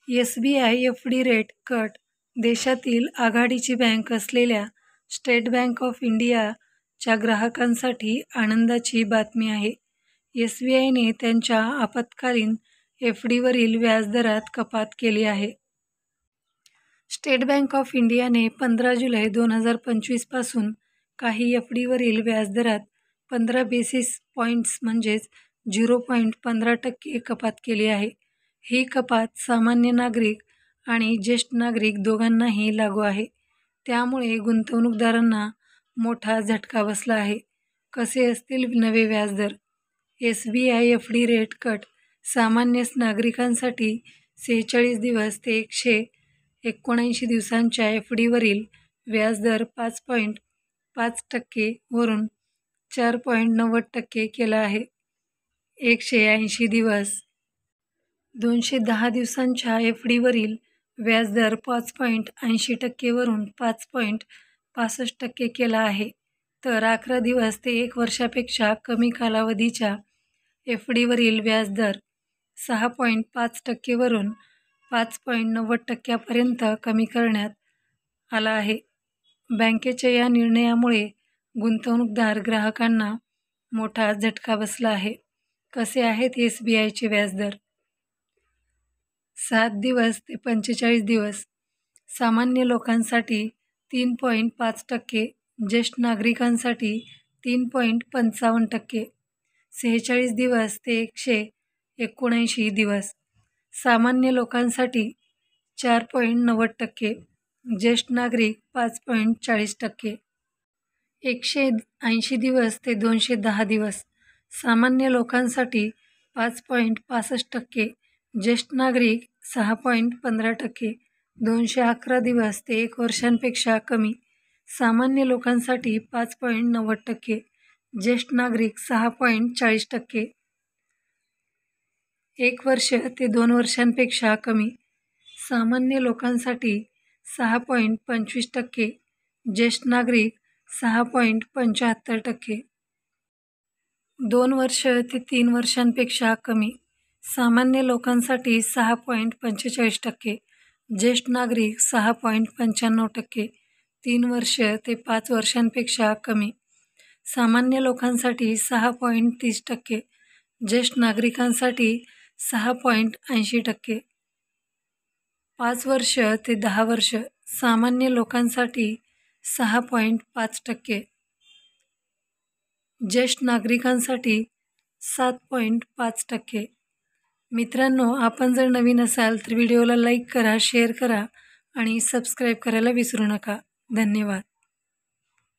SBI FD rate cut. देशातील आघाडीची bank असलेल्या स्टेट बँक ऑफ इंडियाच्या ग्राहकांसाठी आनंदाची बातमी आहे. SBIने त्यांच्या आपत्कालीन एफ.डीवरील व्याजदरात कपात केली आहे. स्टेट बँक ऑफ इंडियाने 15 जुलै 2025 पासून काही एफ.डीवरील व्याजदरात 15 बेसिस पॉईंट्स म्हणजेच 0.15% कपात केली आहे. ही कपात सामान्य नागरिक आणि ज्येष्ठ नागरिक दोघांनाही लागू आहे. त्यामुळे गुंतवणूकदारांना मोठा झटका बसला आहे. कसे असतील नवे व्याजदर? SBI FD rate cut. सामान्य नागरिकांसाठी 46 दिवस ते 179 दिवसांच्या एफ.डीवरील व्याजदर 5.5% वरून 4.90% केला आहे. 180 दिवस 210 दिवसांच्या एफ.डीवरील व्याजदर 5.80% वरून 5.65% केला आहे. तर 11 दिवस ते 1 वर्षापेक्षा कमी कालावधीच्या एफ.डीवरील व्याजदर 6.5% वरून 5.90% पर्यंत कमी करण्यात आला आहे. बँकेच्या या निर्णयामुळे गुंतवणूकदार ग्राहकांना मोठा झटका बसला आहे. कसे आहेत SBIचे व्याजदर? 7 दिवस ते 45 दिवस. सामान्य लोकांसाठी 3.5%, ज्येष्ठ नागरिकांसाठी 3.55%. 46 दिवस ते 179 दिवस. सामान्य लोकांसाठी 4.90%, ज्येष्ठ नागरिक 5.40%. 180 दिवस ते 210 दिवस. सामान्य लोकांसाठी 5.65%, ज्येष्ठ नागरिक 6.15%. 211 दिवस ते 1 वर्षांपेक्षा कमी. सामान्य लोकांसाठी 5.90%, ज्येष्ठ नागरिक 6.40%. 1 वर्ष ते 2 वर्षांपेक्षा कमी. सामान्य लोकांसाठी 6.25%, ज्येष्ठ नागरिक 6.75%. 2 वर्ष ते 3 वर्षांपेक्षा कमी. सामान्य लोकांसाठी 6.45%, ज्येष्ठ नागरिक 6.95%. 3 वर्ष ते 5 वर्षांपेक्षा कमी. सामान्य लोकांसाठी 6.30%, ज्येष्ठ नागरिकांसाठी 6.80%. 5 वर्ष ते 10 वर्ष. सामान्य लोकांसाठी 6.5%, ज्येष्ठ नागरिकांसाठी 7.5%. मित्रांनो, आपण जर नवीन असाल तर व्हिडिओला लाईक करा, शेअर करा आणि सबस्क्राईब करायला विसरू नका. धन्यवाद.